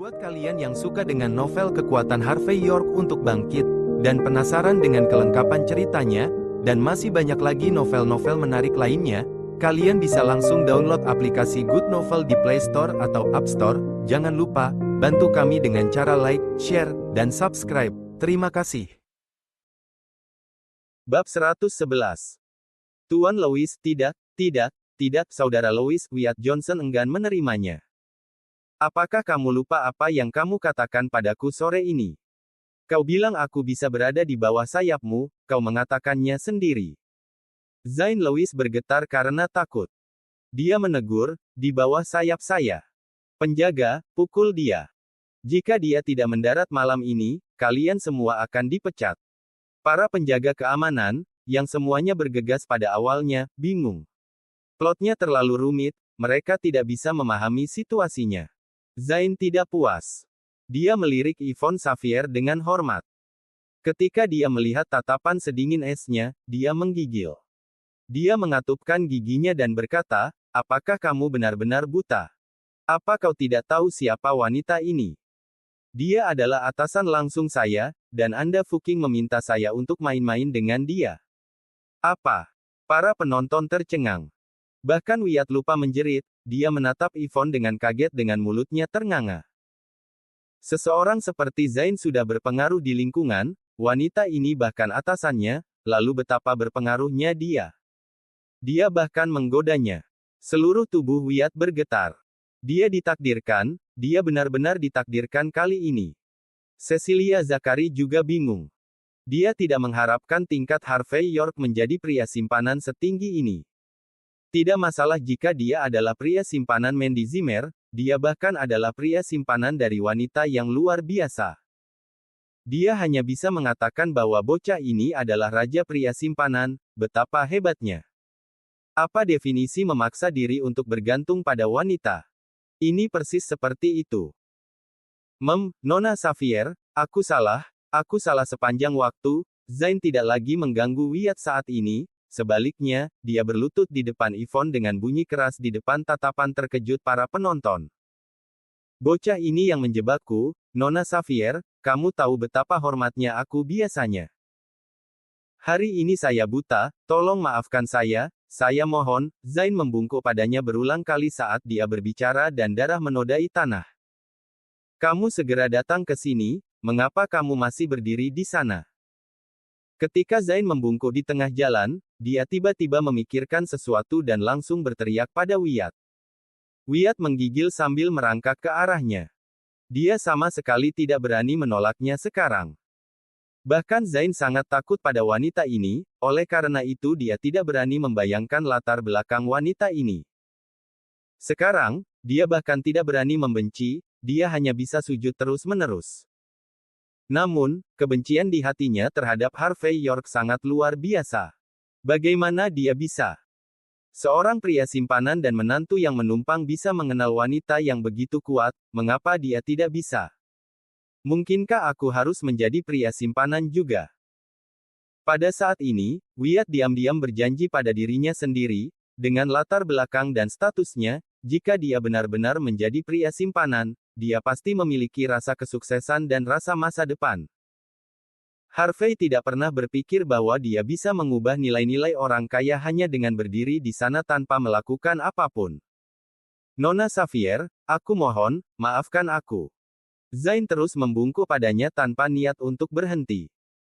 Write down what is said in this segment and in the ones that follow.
Buat kalian yang suka dengan novel kekuatan Harvey York untuk bangkit, dan penasaran dengan kelengkapan ceritanya, dan masih banyak lagi novel-novel menarik lainnya, kalian bisa langsung download aplikasi Good Novel di Play Store atau App Store. Jangan lupa, bantu kami dengan cara like, share, dan subscribe. Terima kasih. Bab 111. Tuan Louis, tidak, Saudara Louis Wyatt Johnson enggan menerimanya. Apakah kamu lupa apa yang kamu katakan padaku sore ini? Kau bilang aku bisa berada di bawah sayapmu, kau mengatakannya sendiri. Zain Louis bergetar karena takut. Dia menegur, di bawah sayap saya. Penjaga, pukul dia. Jika dia tidak mendarat malam ini, kalian semua akan dipecat. Para penjaga keamanan, yang semuanya bergegas pada awalnya, bingung. Plotnya terlalu rumit, mereka tidak bisa memahami situasinya. Zain tidak puas. Dia melirik Yvonne Xavier dengan hormat. Ketika dia melihat tatapan sedingin esnya, dia menggigil. Dia mengatupkan giginya dan berkata, apakah kamu benar-benar buta? Apa kau tidak tahu siapa wanita ini? Dia adalah atasan langsung saya, dan Anda fucking meminta saya untuk main-main dengan dia. Apa? Para penonton tercengang. Bahkan Wyatt lupa menjerit, dia menatap Yvonne dengan kaget dengan mulutnya ternganga. Seseorang seperti Zain sudah berpengaruh di lingkungan, wanita ini bahkan atasannya, lalu betapa berpengaruhnya dia. Dia bahkan menggodanya. Seluruh tubuh Wyatt bergetar. Dia ditakdirkan, dia benar-benar ditakdirkan kali ini. Cecilia Zachary juga bingung. Dia tidak mengharapkan tingkat Harvey York menjadi pria simpanan setinggi ini. Tidak masalah jika dia adalah pria simpanan Mandy Zimmer, dia bahkan adalah pria simpanan dari wanita yang luar biasa. Dia hanya bisa mengatakan bahwa bocah ini adalah raja pria simpanan, betapa hebatnya. Apa definisi memaksa diri untuk bergantung pada wanita? Ini persis seperti itu. Nona Xavier, aku salah sepanjang waktu. Zain tidak lagi mengganggu Wyatt saat ini. Sebaliknya, dia berlutut di depan Yvonne dengan bunyi keras di depan tatapan terkejut para penonton. Bocah ini yang menjebakku, Nona Xavier, kamu tahu betapa hormatnya aku biasanya. Hari ini saya buta, tolong maafkan saya mohon, Zain membungkuk padanya berulang kali saat dia berbicara dan darah menodai tanah. Kamu segera datang ke sini, mengapa kamu masih berdiri di sana? Ketika Zain membungkuk di tengah jalan, dia tiba-tiba memikirkan sesuatu dan langsung berteriak pada Wyatt. Wyatt menggigil sambil merangkak ke arahnya. Dia sama sekali tidak berani menolaknya sekarang. Bahkan Zain sangat takut pada wanita ini, oleh karena itu dia tidak berani membayangkan latar belakang wanita ini. Sekarang, dia bahkan tidak berani membenci, dia hanya bisa sujud terus-menerus. Namun, kebencian di hatinya terhadap Harvey York sangat luar biasa. Bagaimana dia bisa? Seorang pria simpanan dan menantu yang menumpang bisa mengenal wanita yang begitu kuat, mengapa dia tidak bisa? Mungkinkah aku harus menjadi pria simpanan juga? Pada saat ini, Wyatt diam-diam berjanji pada dirinya sendiri, dengan latar belakang dan statusnya, jika dia benar-benar menjadi pria simpanan, dia pasti memiliki rasa kesuksesan dan rasa masa depan. Harvey tidak pernah berpikir bahwa dia bisa mengubah nilai-nilai orang kaya hanya dengan berdiri di sana tanpa melakukan apapun. Nona Xavier, aku mohon, maafkan aku. Zain terus membungkuk padanya tanpa niat untuk berhenti.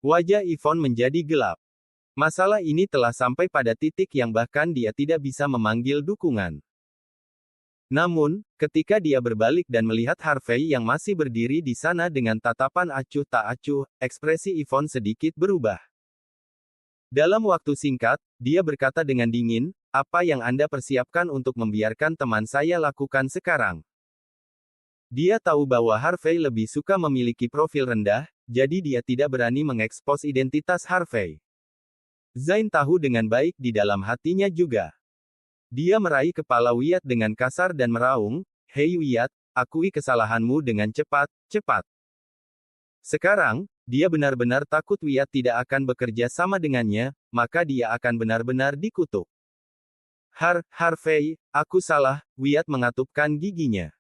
Wajah Yvonne menjadi gelap. Masalah ini telah sampai pada titik yang bahkan dia tidak bisa memanggil dukungan. Namun, ketika dia berbalik dan melihat Harvey yang masih berdiri di sana dengan tatapan acuh tak acuh, ekspresi Yvonne sedikit berubah. Dalam waktu singkat, dia berkata dengan dingin, apa yang Anda persiapkan untuk membiarkan teman saya lakukan sekarang? Dia tahu bahwa Harvey lebih suka memiliki profil rendah, jadi dia tidak berani mengekspos identitas Harvey. Zain tahu dengan baik di dalam hatinya juga. Dia meraih kepala Wyatt dengan kasar dan meraung, hei Wyatt, akui kesalahanmu dengan cepat. Sekarang, dia benar-benar takut Wyatt tidak akan bekerja sama dengannya, maka dia akan benar-benar dikutuk. Harvey, aku salah, Wyatt mengatupkan giginya.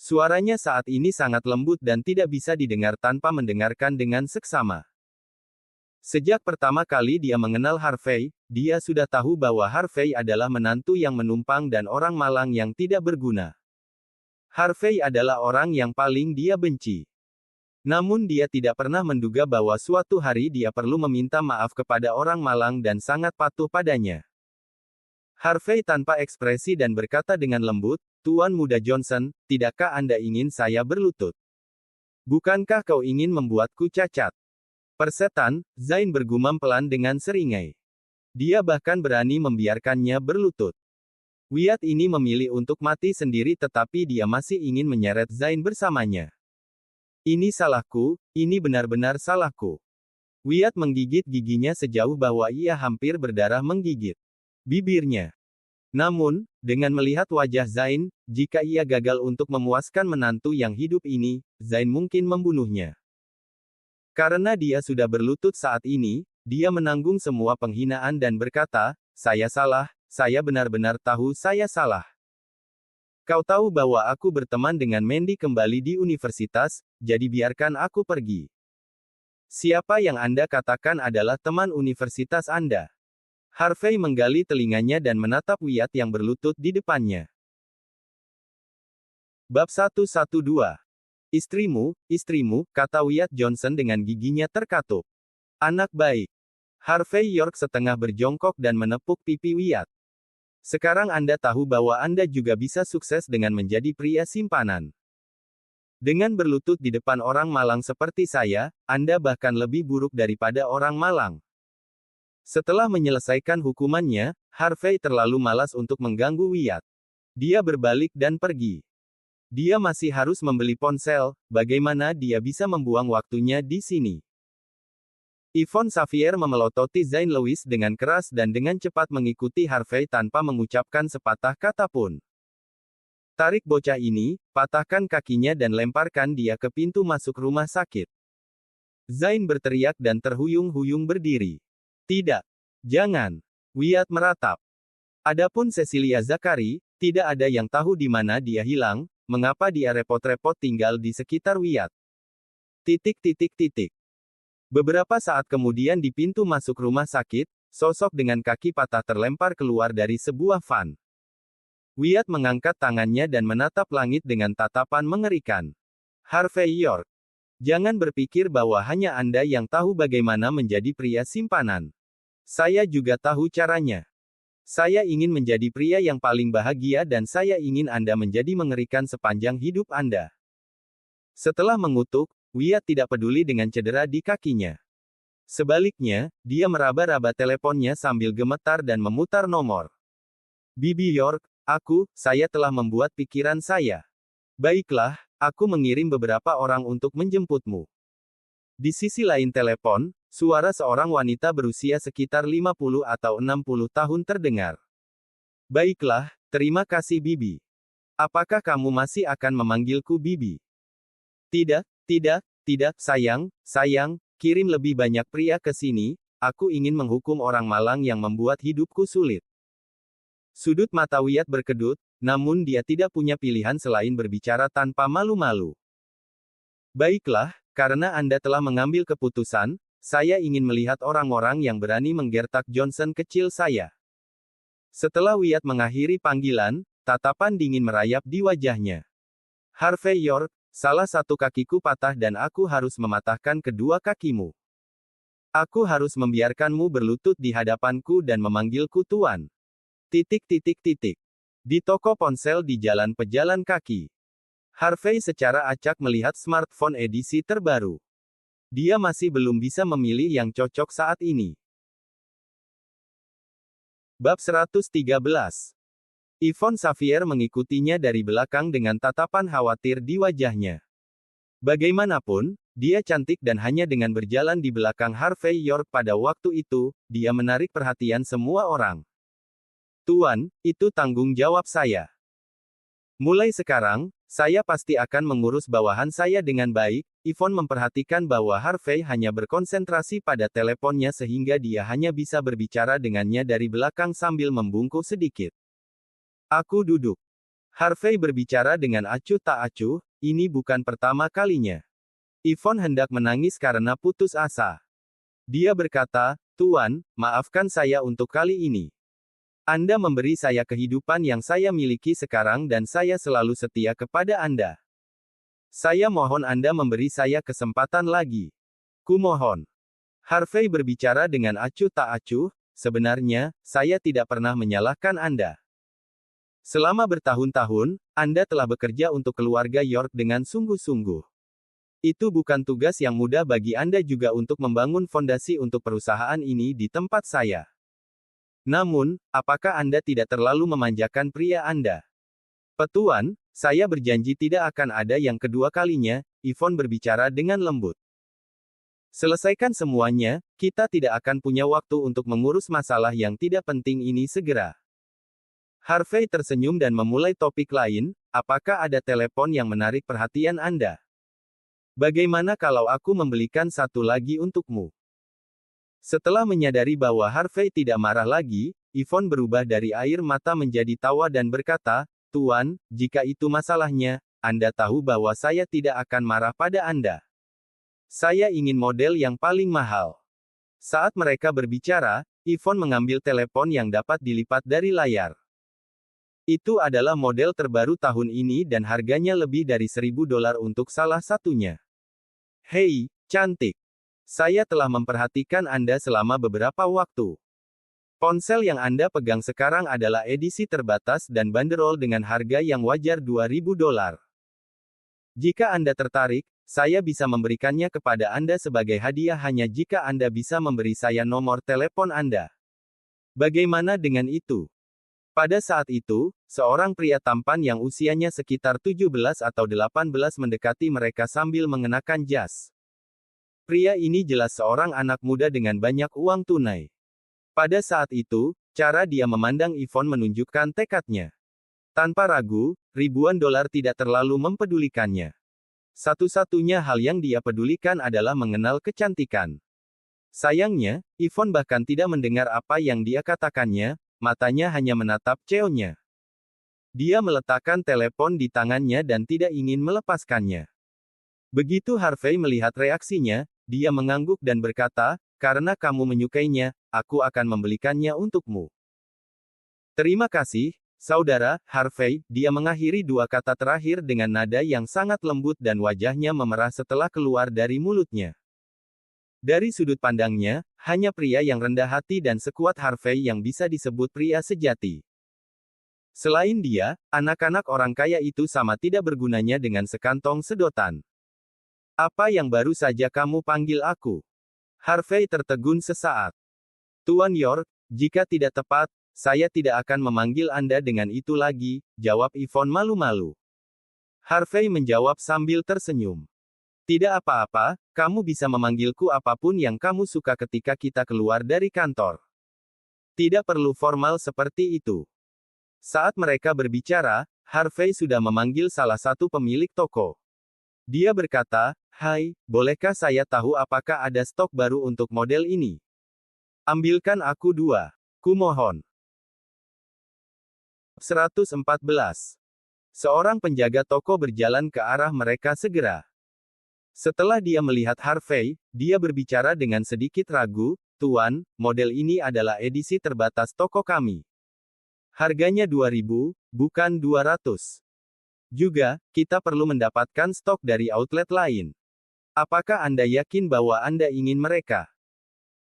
Suaranya saat ini sangat lembut dan tidak bisa didengar tanpa mendengarkan dengan seksama. Sejak pertama kali dia mengenal Harvey, dia sudah tahu bahwa Harvey adalah menantu yang menumpang dan orang malang yang tidak berguna. Harvey adalah orang yang paling dia benci. Namun dia tidak pernah menduga bahwa suatu hari dia perlu meminta maaf kepada orang malang dan sangat patuh padanya. Harvey tanpa ekspresi dan berkata dengan lembut, "Tuan Muda Johnson, tidakkah Anda ingin saya berlutut? Bukankah kau ingin membuatku cacat?" Persetan, Zain bergumam pelan dengan seringai. Dia bahkan berani membiarkannya berlutut. Wyatt ini memilih untuk mati sendiri tetapi dia masih ingin menyeret Zain bersamanya. "Ini salahku, ini benar-benar salahku." Wyatt menggigit giginya sejauh bahwa ia hampir berdarah menggigit bibirnya. Namun, dengan melihat wajah Zain, jika ia gagal untuk memuaskan menantu yang hidup ini, Zain mungkin membunuhnya. Karena dia sudah berlutut saat ini, dia menanggung semua penghinaan dan berkata, "Saya salah, saya benar-benar tahu saya salah. Kau tahu bahwa aku berteman dengan Mandy kembali di universitas, jadi biarkan aku pergi." "Siapa yang Anda katakan adalah teman universitas Anda?" Harvey menggali telinganya dan menatap Wyatt yang berlutut di depannya. Bab 112. Istrimu, istrimu, kata Wyatt Johnson dengan giginya terkatup. "Anak baik." Harvey York setengah berjongkok dan menepuk pipi Wyatt. "Sekarang Anda tahu bahwa Anda juga bisa sukses dengan menjadi pria simpanan. Dengan berlutut di depan orang malang seperti saya, Anda bahkan lebih buruk daripada orang malang." Setelah menyelesaikan hukumannya, Harvey terlalu malas untuk mengganggu Wyatt. Dia berbalik dan pergi. Dia masih harus membeli ponsel, bagaimana dia bisa membuang waktunya di sini? Yvonne Xavier memelototi Zain Lewis dengan keras dan dengan cepat mengikuti Harvey tanpa mengucapkan sepatah kata pun. "Tarik bocah ini, patahkan kakinya dan lemparkan dia ke pintu masuk rumah sakit." Zain berteriak dan terhuyung-huyung berdiri. "Tidak. Jangan." Wyatt meratap. Adapun Cecilia Zakari, tidak ada yang tahu di mana dia hilang, mengapa dia repot-repot tinggal di sekitar Wyatt. Beberapa saat kemudian di pintu masuk rumah sakit, sosok dengan kaki patah terlempar keluar dari sebuah van. Wyatt mengangkat tangannya dan menatap langit dengan tatapan mengerikan. "Harvey York. Jangan berpikir bahwa hanya Anda yang tahu bagaimana menjadi pria simpanan. Saya juga tahu caranya. Saya ingin menjadi pria yang paling bahagia dan saya ingin Anda menjadi mengerikan sepanjang hidup Anda." Setelah mengutuk, Wyatt tidak peduli dengan cedera di kakinya. Sebaliknya, dia meraba-raba teleponnya sambil gemetar dan memutar nomor. "Bibi York, saya telah membuat pikiran saya. Baiklah, aku mengirim beberapa orang untuk menjemputmu." Di sisi lain telepon, suara seorang wanita berusia sekitar 50 atau 60 tahun terdengar. "Baiklah, terima kasih Bibi. Apakah kamu masih akan memanggilku Bibi?" Tidak, sayang, kirim lebih banyak pria ke sini, aku ingin menghukum orang malang yang membuat hidupku sulit." Sudut mata Wyatt berkedut, namun dia tidak punya pilihan selain berbicara tanpa malu-malu. "Baiklah, karena Anda telah mengambil keputusan, saya ingin melihat orang-orang yang berani menggertak Johnson kecil saya." Setelah Wyatt mengakhiri panggilan, tatapan dingin merayap di wajahnya. "Harvey York, salah satu kakiku patah dan aku harus mematahkan kedua kakimu. Aku harus membiarkanmu berlutut di hadapanku dan memanggilku Tuan." Di toko ponsel di jalan pejalan kaki. Harvey secara acak melihat smartphone edisi terbaru. Dia masih belum bisa memilih yang cocok saat ini. Bab 113. Yvonne Xavier mengikutinya dari belakang dengan tatapan khawatir di wajahnya. Bagaimanapun, dia cantik dan hanya dengan berjalan di belakang Harvey York pada waktu itu, dia menarik perhatian semua orang. "Tuan, itu tanggung jawab saya. Mulai sekarang, saya pasti akan mengurus bawahan saya dengan baik." Yvonne memperhatikan bahwa Harvey hanya berkonsentrasi pada teleponnya sehingga dia hanya bisa berbicara dengannya dari belakang sambil membungkuk sedikit. "Aku duduk." Harvey berbicara dengan acuh tak acuh, ini bukan pertama kalinya. Yvonne hendak menangis karena putus asa. Dia berkata, "Tuan, maafkan saya untuk kali ini. Anda memberi saya kehidupan yang saya miliki sekarang dan saya selalu setia kepada Anda. Saya mohon Anda memberi saya kesempatan lagi. Kumohon." Harvey berbicara dengan acuh tak acuh, "Sebenarnya, saya tidak pernah menyalahkan Anda. Selama bertahun-tahun, Anda telah bekerja untuk keluarga York dengan sungguh-sungguh. Itu bukan tugas yang mudah bagi Anda juga untuk membangun fondasi untuk perusahaan ini di tempat saya. Namun, apakah Anda tidak terlalu memanjakan pria Anda?" "Petuan, saya berjanji tidak akan ada yang kedua kalinya," Yvonne berbicara dengan lembut. "Selesaikan semuanya, kita tidak akan punya waktu untuk mengurus masalah yang tidak penting ini segera." Harvey tersenyum dan memulai topik lain, "Apakah ada telepon yang menarik perhatian Anda? Bagaimana kalau aku membelikan satu lagi untukmu?" Setelah menyadari bahwa Harvey tidak marah lagi, Yvonne berubah dari air mata menjadi tawa dan berkata, "Tuan, jika itu masalahnya, Anda tahu bahwa saya tidak akan marah pada Anda. Saya ingin model yang paling mahal." Saat mereka berbicara, Yvonne mengambil telepon yang dapat dilipat dari layar. Itu adalah model terbaru tahun ini dan harganya lebih dari $1.000 untuk salah satunya. "Hei, cantik. Saya telah memperhatikan Anda selama beberapa waktu. Ponsel yang Anda pegang sekarang adalah edisi terbatas dan banderol dengan harga yang wajar $2.000. Jika Anda tertarik, saya bisa memberikannya kepada Anda sebagai hadiah hanya jika Anda bisa memberi saya nomor telepon Anda. Bagaimana dengan itu?" Pada saat itu, seorang pria tampan yang usianya sekitar 17 atau 18 mendekati mereka sambil mengenakan jas. Pria ini jelas seorang anak muda dengan banyak uang tunai. Pada saat itu, cara dia memandang Yvonne menunjukkan tekadnya. Tanpa ragu, ribuan dolar tidak terlalu mempedulikannya. Satu-satunya hal yang dia pedulikan adalah mengenal kecantikan. Sayangnya, Yvonne bahkan tidak mendengar apa yang dia katakannya, matanya hanya menatap Cheonnya. Dia meletakkan telepon di tangannya dan tidak ingin melepaskannya. Begitu Harvey melihat reaksinya, dia mengangguk dan berkata, "Karena kamu menyukainya, aku akan membelikannya untukmu." "Terima kasih, Saudara Harvey," dia mengakhiri dua kata terakhir dengan nada yang sangat lembut dan wajahnya memerah setelah keluar dari mulutnya. Dari sudut pandangnya, hanya pria yang rendah hati dan sekuat Harvey yang bisa disebut pria sejati. Selain dia, anak-anak orang kaya itu sama tidak bergunanya dengan sekantong sedotan. "Apa yang baru saja kamu panggil aku?" Harvey tertegun sesaat. "Tuan York, jika tidak tepat, saya tidak akan memanggil Anda dengan itu lagi," jawab Yvonne malu-malu. Harvey menjawab sambil tersenyum. "Tidak apa-apa, kamu bisa memanggilku apapun yang kamu suka ketika kita keluar dari kantor. Tidak perlu formal seperti itu." Saat mereka berbicara, Harvey sudah memanggil salah satu pemilik toko. Dia berkata, "Hai, bolehkah saya tahu apakah ada stok baru untuk model ini? Ambilkan aku 2. Kumohon." 114. Seorang penjaga toko berjalan ke arah mereka segera. Setelah dia melihat Harvey, dia berbicara dengan sedikit ragu, "Tuan, model ini adalah edisi terbatas toko kami. Harganya $2.000, bukan $200. Juga, kita perlu mendapatkan stok dari outlet lain. Apakah Anda yakin bahwa Anda ingin mereka?"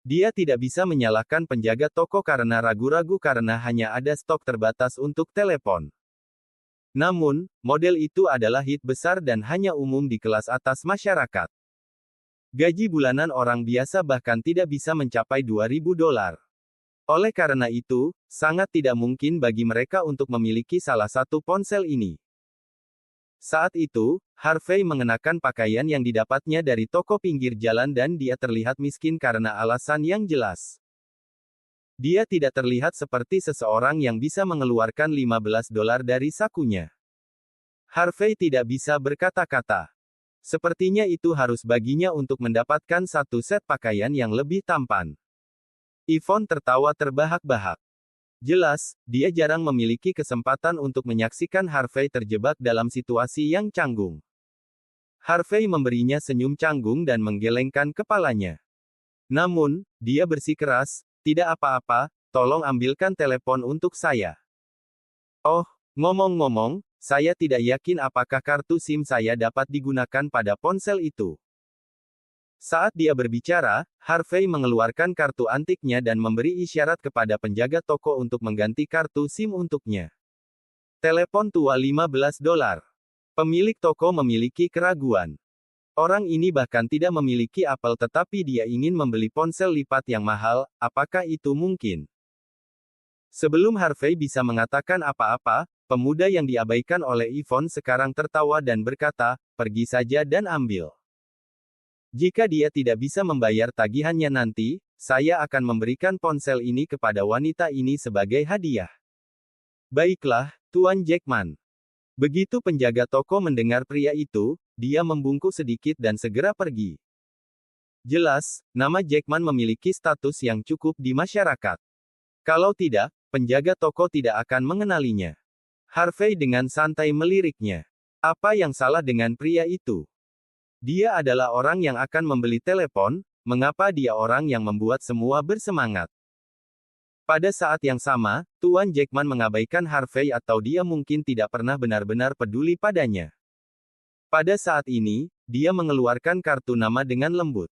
Dia tidak bisa menyalahkan penjaga toko karena ragu-ragu karena hanya ada stok terbatas untuk telepon. Namun, model itu adalah hit besar dan hanya umum di kelas atas masyarakat. Gaji bulanan orang biasa bahkan tidak bisa mencapai $2.000. Oleh karena itu, sangat tidak mungkin bagi mereka untuk memiliki salah satu ponsel ini. Saat itu, Harvey mengenakan pakaian yang didapatnya dari toko pinggir jalan dan dia terlihat miskin karena alasan yang jelas. Dia tidak terlihat seperti seseorang yang bisa mengeluarkan $15 dari sakunya. Harvey tidak bisa berkata-kata. Sepertinya itu harus baginya untuk mendapatkan satu set pakaian yang lebih tampan. Yvonne tertawa terbahak-bahak. Jelas, dia jarang memiliki kesempatan untuk menyaksikan Harvey terjebak dalam situasi yang canggung. Harvey memberinya senyum canggung dan menggelengkan kepalanya. Namun, dia bersikeras, "Tidak apa-apa, tolong ambilkan telepon untuk saya." "Oh, ngomong-ngomong, saya tidak yakin apakah kartu SIM saya dapat digunakan pada ponsel itu." Saat dia berbicara, Harvey mengeluarkan kartu antiknya dan memberi isyarat kepada penjaga toko untuk mengganti kartu SIM untuknya. Telepon tua $15. Pemilik toko memiliki keraguan. Orang ini bahkan tidak memiliki Apple tetapi dia ingin membeli ponsel lipat yang mahal, apakah itu mungkin? Sebelum Harvey bisa mengatakan apa-apa, pemuda yang diabaikan oleh Yvonne sekarang tertawa dan berkata, "Pergi saja dan ambil. Jika dia tidak bisa membayar tagihannya nanti, saya akan memberikan ponsel ini kepada wanita ini sebagai hadiah." "Baiklah, Tuan Jackman." Begitu penjaga toko mendengar pria itu, dia membungkuk sedikit dan segera pergi. Jelas, nama Jackman memiliki status yang cukup di masyarakat. Kalau tidak, penjaga toko tidak akan mengenalinya. Harvey dengan santai meliriknya. Apa yang salah dengan pria itu? Dia adalah orang yang akan membeli telepon, mengapa dia orang yang membuat semua bersemangat? Pada saat yang sama, Tuan Jackman mengabaikan Harvey atau dia mungkin tidak pernah benar-benar peduli padanya. Pada saat ini, dia mengeluarkan kartu nama dengan lembut.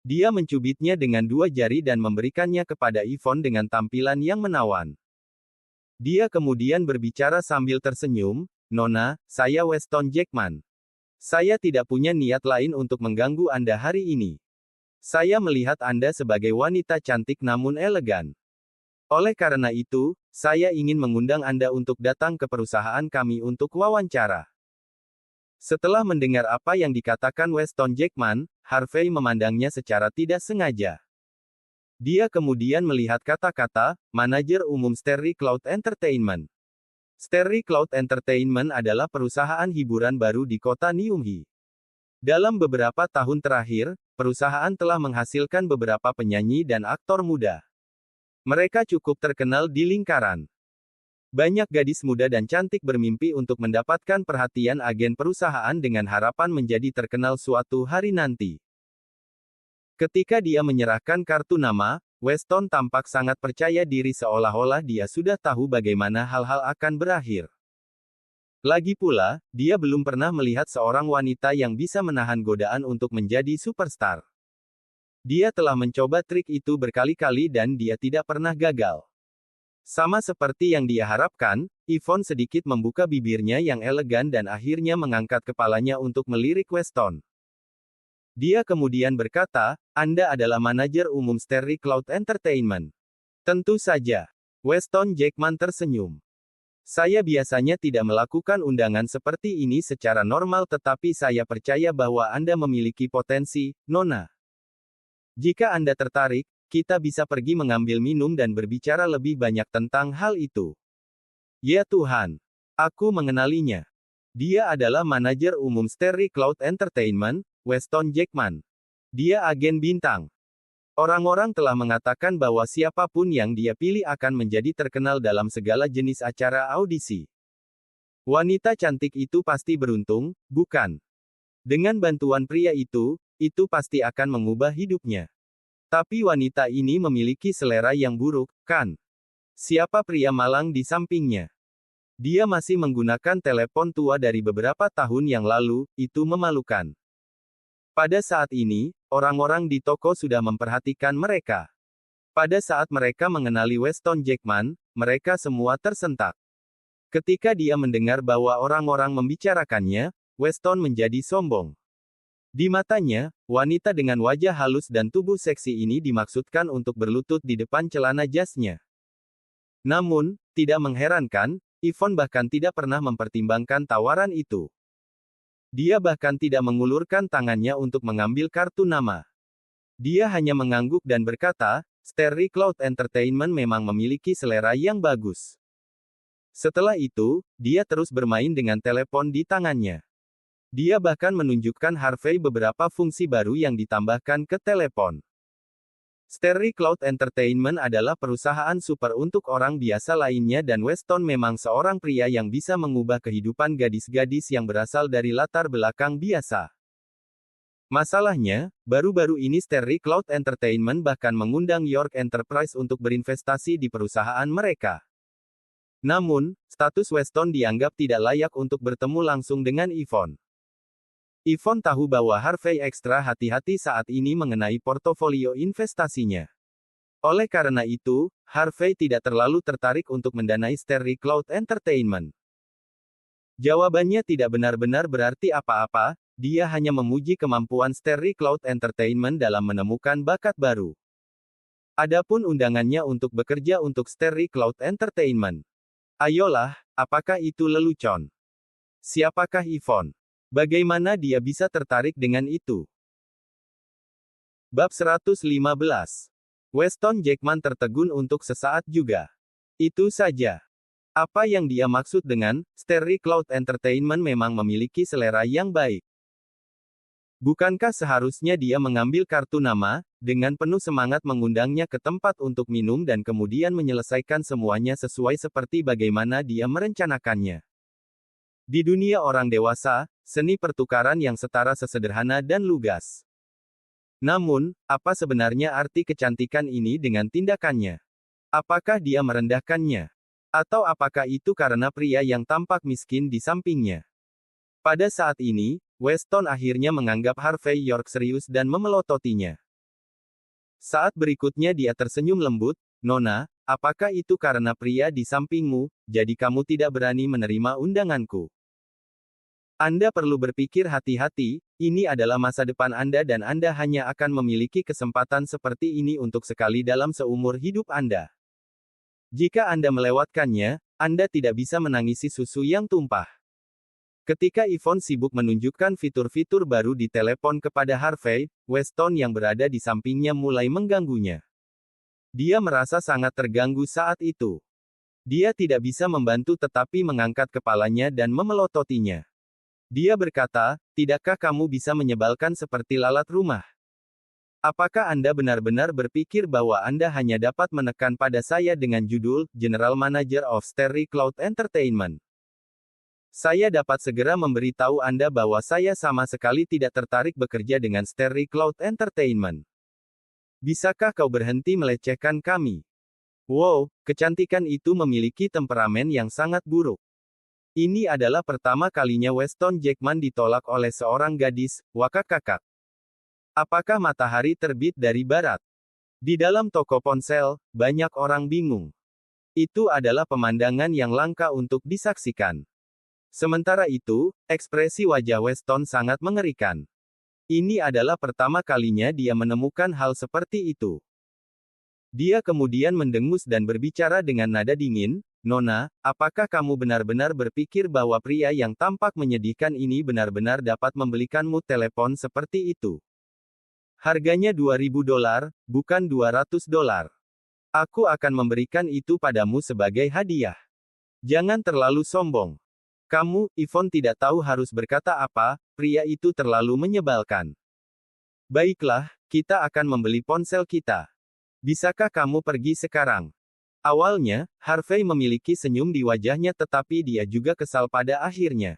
Dia mencubitnya dengan dua jari dan memberikannya kepada Yvonne dengan tampilan yang menawan. Dia kemudian berbicara sambil tersenyum, "Nona, saya Weston Jackman. Saya tidak punya niat lain untuk mengganggu Anda hari ini. Saya melihat Anda sebagai wanita cantik namun elegan. Oleh karena itu, saya ingin mengundang Anda untuk datang ke perusahaan kami untuk wawancara." Setelah mendengar apa yang dikatakan Weston Jackman, Harvey memandangnya secara tidak sengaja. Dia kemudian melihat kata-kata, "Manajer Umum Sterry Cloud Entertainment." Sterry Cloud Entertainment adalah perusahaan hiburan baru di kota Nyumhi. Dalam beberapa tahun terakhir, perusahaan telah menghasilkan beberapa penyanyi dan aktor muda. Mereka cukup terkenal di lingkaran. Banyak gadis muda dan cantik bermimpi untuk mendapatkan perhatian agen perusahaan dengan harapan menjadi terkenal suatu hari nanti. Ketika dia menyerahkan kartu nama, Weston tampak sangat percaya diri seolah-olah dia sudah tahu bagaimana hal-hal akan berakhir. Lagi pula, dia belum pernah melihat seorang wanita yang bisa menahan godaan untuk menjadi superstar. Dia telah mencoba trik itu berkali-kali dan dia tidak pernah gagal. Sama seperti yang dia harapkan, Yvonne sedikit membuka bibirnya yang elegan dan akhirnya mengangkat kepalanya untuk melirik Weston. Dia kemudian berkata, "Anda adalah manajer umum Sterry Cloud Entertainment." "Tentu saja." Weston Jackman tersenyum. "Saya biasanya tidak melakukan undangan seperti ini secara normal tetapi saya percaya bahwa Anda memiliki potensi, Nona. Jika Anda tertarik, kita bisa pergi mengambil minum dan berbicara lebih banyak tentang hal itu." "Ya Tuhan. Aku mengenalinya. Dia adalah manajer umum Sterry Cloud Entertainment, Weston Jackman. Dia agen bintang. Orang-orang telah mengatakan bahwa siapapun yang dia pilih akan menjadi terkenal dalam segala jenis acara audisi. Wanita cantik itu pasti beruntung, bukan? Dengan bantuan pria itu pasti akan mengubah hidupnya. Tapi wanita ini memiliki selera yang buruk, kan? Siapa pria malang di sampingnya? Dia masih menggunakan telepon tua dari beberapa tahun yang lalu, itu memalukan." Pada saat ini, orang-orang di toko sudah memperhatikan mereka. Pada saat mereka mengenali Weston Jackman, mereka semua tersentak. Ketika dia mendengar bahwa orang-orang membicarakannya, Weston menjadi sombong. Di matanya, wanita dengan wajah halus dan tubuh seksi ini dimaksudkan untuk berlutut di depan celana jasnya. Namun, tidak mengherankan, Yvonne bahkan tidak pernah mempertimbangkan tawaran itu. Dia bahkan tidak mengulurkan tangannya untuk mengambil kartu nama. Dia hanya mengangguk dan berkata, "Sterry Cloud Entertainment memang memiliki selera yang bagus." Setelah itu, dia terus bermain dengan telepon di tangannya. Dia bahkan menunjukkan Harvey beberapa fungsi baru yang ditambahkan ke telepon. Starry Cloud Entertainment adalah perusahaan super untuk orang biasa lainnya dan Weston memang seorang pria yang bisa mengubah kehidupan gadis-gadis yang berasal dari latar belakang biasa. Masalahnya, baru-baru ini Starry Cloud Entertainment bahkan mengundang York Enterprise untuk berinvestasi di perusahaan mereka. Namun, status Weston dianggap tidak layak untuk bertemu langsung dengan Yvonne. Yvonne tahu bahwa Harvey ekstra hati-hati saat ini mengenai portofolio investasinya. Oleh karena itu, Harvey tidak terlalu tertarik untuk mendanai Starry Cloud Entertainment. Jawabannya tidak benar-benar berarti apa-apa, dia hanya memuji kemampuan Starry Cloud Entertainment dalam menemukan bakat baru. Adapun undangannya untuk bekerja untuk Starry Cloud Entertainment. Ayolah, apakah itu lelucon? Siapakah Yvonne? Bagaimana dia bisa tertarik dengan itu? Bab 115. Weston Jackman tertegun untuk sesaat juga. Itu saja. Apa yang dia maksud dengan, Starry Cloud Entertainment memang memiliki selera yang baik. Bukankah seharusnya dia mengambil kartu nama, dengan penuh semangat mengundangnya ke tempat untuk minum dan kemudian menyelesaikan semuanya sesuai seperti bagaimana dia merencanakannya? Di dunia orang dewasa, seni pertukaran yang setara sesederhana dan lugas. Namun, apa sebenarnya arti kecantikan ini dengan tindakannya? Apakah dia merendahkannya? Atau apakah itu karena pria yang tampak miskin di sampingnya? Pada saat ini, Weston akhirnya menganggap Harvey York serius dan memelototinya. Saat berikutnya dia tersenyum lembut, "Nona, apakah itu karena pria di sampingmu, jadi kamu tidak berani menerima undanganku? Anda perlu berpikir hati-hati, ini adalah masa depan Anda dan Anda hanya akan memiliki kesempatan seperti ini untuk sekali dalam seumur hidup Anda. Jika Anda melewatkannya, Anda tidak bisa menangisi susu yang tumpah." Ketika Yvonne sibuk menunjukkan fitur-fitur baru di telepon kepada Harvey, Weston yang berada di sampingnya mulai mengganggunya. Dia merasa sangat terganggu saat itu. Dia tidak bisa membantu tetapi mengangkat kepalanya dan memelototinya. Dia berkata, "Tidakkah kamu bisa menyebalkan seperti lalat rumah? Apakah Anda benar-benar berpikir bahwa Anda hanya dapat menekan pada saya dengan judul, General Manager of Starry Cloud Entertainment? Saya dapat segera memberitahu Anda bahwa saya sama sekali tidak tertarik bekerja dengan Starry Cloud Entertainment. Bisakah kau berhenti melecehkan kami?" Wow, kecantikan itu memiliki temperamen yang sangat buruk. Ini adalah pertama kalinya Weston Jackman ditolak oleh seorang gadis, wakak-kakak. Apakah matahari terbit dari barat? Di dalam toko ponsel, banyak orang bingung. Itu adalah pemandangan yang langka untuk disaksikan. Sementara itu, ekspresi wajah Weston sangat mengerikan. Ini adalah pertama kalinya dia menemukan hal seperti itu. Dia kemudian mendengus dan berbicara dengan nada dingin, "Nona, apakah kamu benar-benar berpikir bahwa pria yang tampak menyedihkan ini benar-benar dapat membelikanmu telepon seperti itu? Harganya $2.000, bukan $200. Aku akan memberikan itu padamu sebagai hadiah. Jangan terlalu sombong. Kamu, Yvonne tidak tahu harus berkata apa, pria itu terlalu menyebalkan. Baiklah, kita akan membeli ponsel kita. Bisakah kamu pergi sekarang?" Awalnya, Harvey memiliki senyum di wajahnya tetapi dia juga kesal pada akhirnya.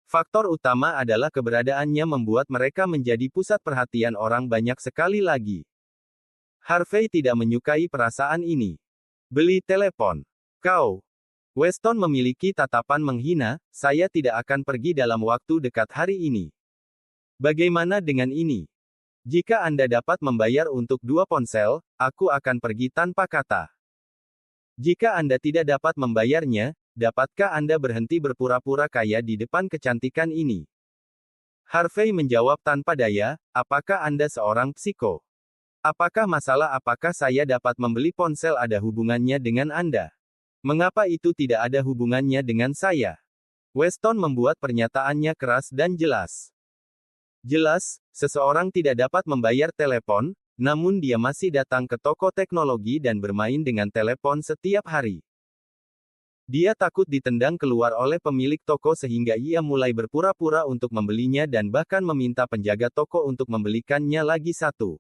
Faktor utama adalah keberadaannya membuat mereka menjadi pusat perhatian orang banyak sekali lagi. Harvey tidak menyukai perasaan ini. "Beli telepon. Kau." Weston memiliki tatapan menghina, "Saya tidak akan pergi dalam waktu dekat hari ini. Bagaimana dengan ini? Jika Anda dapat membayar untuk 2 ponsel, aku akan pergi tanpa kata. Jika Anda tidak dapat membayarnya, dapatkah Anda berhenti berpura-pura kaya di depan kecantikan ini?" Harvey menjawab tanpa daya, "Apakah Anda seorang psiko? Apakah saya dapat membeli ponsel ada hubungannya dengan Anda? Mengapa itu tidak ada hubungannya dengan saya?" Weston membuat pernyataannya keras dan jelas. Jelas, seseorang tidak dapat membayar telepon, namun dia masih datang ke toko teknologi dan bermain dengan telepon setiap hari. Dia takut ditendang keluar oleh pemilik toko sehingga ia mulai berpura-pura untuk membelinya dan bahkan meminta penjaga toko untuk membelikannya lagi satu.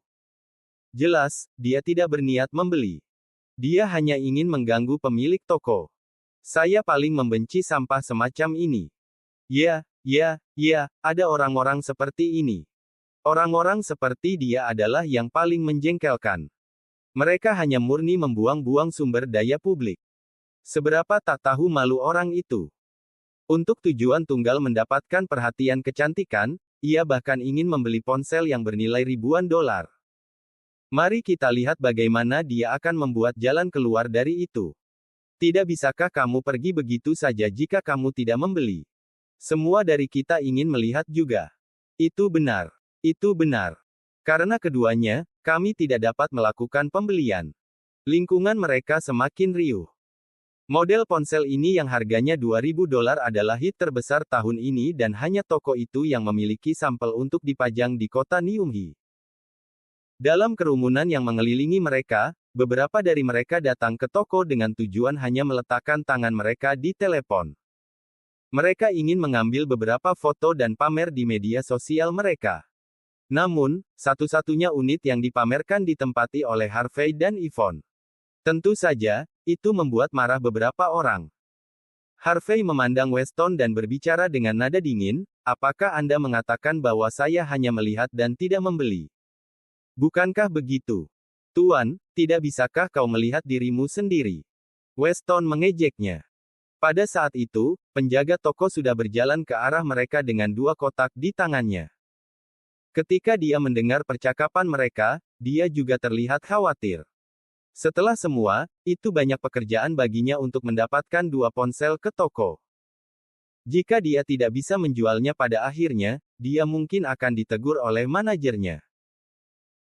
Jelas, dia tidak berniat membeli. Dia hanya ingin mengganggu pemilik toko. Saya paling membenci sampah semacam ini. Ya, ada orang-orang seperti ini. Orang-orang seperti dia adalah yang paling menjengkelkan. Mereka hanya murni membuang-buang sumber daya publik. Seberapa tak tahu malu orang itu. Untuk tujuan tunggal mendapatkan perhatian kecantikan, ia bahkan ingin membeli ponsel yang bernilai ribuan dolar. Mari kita lihat bagaimana dia akan membuat jalan keluar dari itu. Tidak bisakah kamu pergi begitu saja jika kamu tidak membeli? Semua dari kita ingin melihat juga. Itu benar. Itu benar. Karena keduanya, kami tidak dapat melakukan pembelian. Lingkungan mereka semakin riuh. Model ponsel ini yang harganya 2.000 dolar adalah hit terbesar tahun ini dan hanya toko itu yang memiliki sampel untuk dipajang di kota Nyunghi. Dalam kerumunan yang mengelilingi mereka, beberapa dari mereka datang ke toko dengan tujuan hanya meletakkan tangan mereka di telepon. Mereka ingin mengambil beberapa foto dan pamer di media sosial mereka. Namun, satu-satunya unit yang dipamerkan ditempati oleh Harvey dan Yvonne. Tentu saja, itu membuat marah beberapa orang. Harvey memandang Weston dan berbicara dengan nada dingin, apakah Anda mengatakan bahwa saya hanya melihat dan tidak membeli? Bukankah begitu? Tuan, tidak bisakah kau melihat dirimu sendiri? Weston mengejeknya. Pada saat itu, penjaga toko sudah berjalan ke arah mereka dengan 2 kotak di tangannya. Ketika dia mendengar percakapan mereka, dia juga terlihat khawatir. Setelah semua, itu banyak pekerjaan baginya untuk mendapatkan 2 ponsel ke toko. Jika dia tidak bisa menjualnya pada akhirnya, dia mungkin akan ditegur oleh manajernya.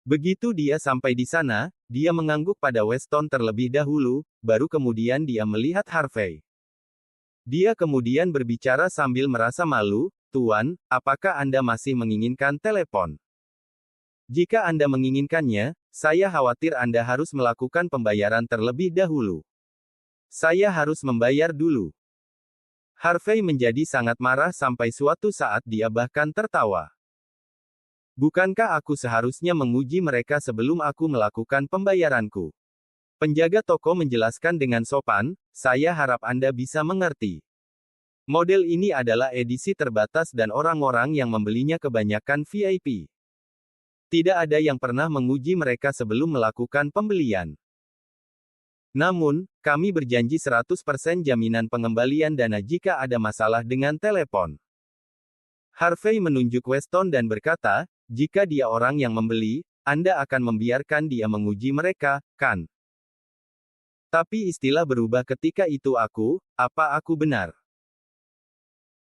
Begitu dia sampai di sana, dia mengangguk pada Weston terlebih dahulu, baru kemudian dia melihat Harvey. Dia kemudian berbicara sambil merasa malu, "Tuan, apakah Anda masih menginginkan telepon? Jika Anda menginginkannya, saya khawatir Anda harus melakukan pembayaran terlebih dahulu. Saya harus membayar dulu." Harvey menjadi sangat marah sampai suatu saat dia bahkan tertawa. Bukankah aku seharusnya menguji mereka sebelum aku melakukan pembayaranku? Penjaga toko menjelaskan dengan sopan, saya harap Anda bisa mengerti. Model ini adalah edisi terbatas dan orang-orang yang membelinya kebanyakan VIP. Tidak ada yang pernah menguji mereka sebelum melakukan pembelian. Namun, kami berjanji 100% jaminan pengembalian dana jika ada masalah dengan telepon. Harvey menunjuk Weston dan berkata, jika dia orang yang membeli, Anda akan membiarkan dia menguji mereka, kan? Tapi istilah berubah ketika itu apa aku benar?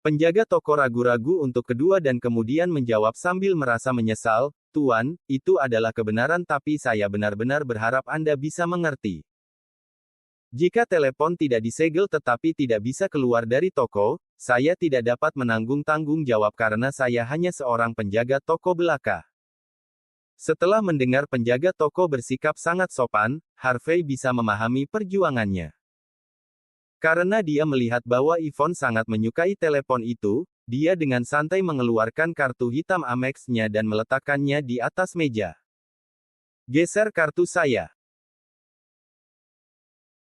Penjaga toko ragu-ragu untuk kedua dan kemudian menjawab sambil merasa menyesal, Tuan, itu adalah kebenaran tapi saya benar-benar berharap Anda bisa mengerti. Jika telepon tidak disegel tetapi tidak bisa keluar dari toko, saya tidak dapat menanggung tanggung jawab karena saya hanya seorang penjaga toko belaka. Setelah mendengar penjaga toko bersikap sangat sopan, Harvey bisa memahami perjuangannya. Karena dia melihat bahwa Yvonne sangat menyukai telepon itu, dia dengan santai mengeluarkan kartu hitam Amex-nya dan meletakkannya di atas meja. Geser kartu saya.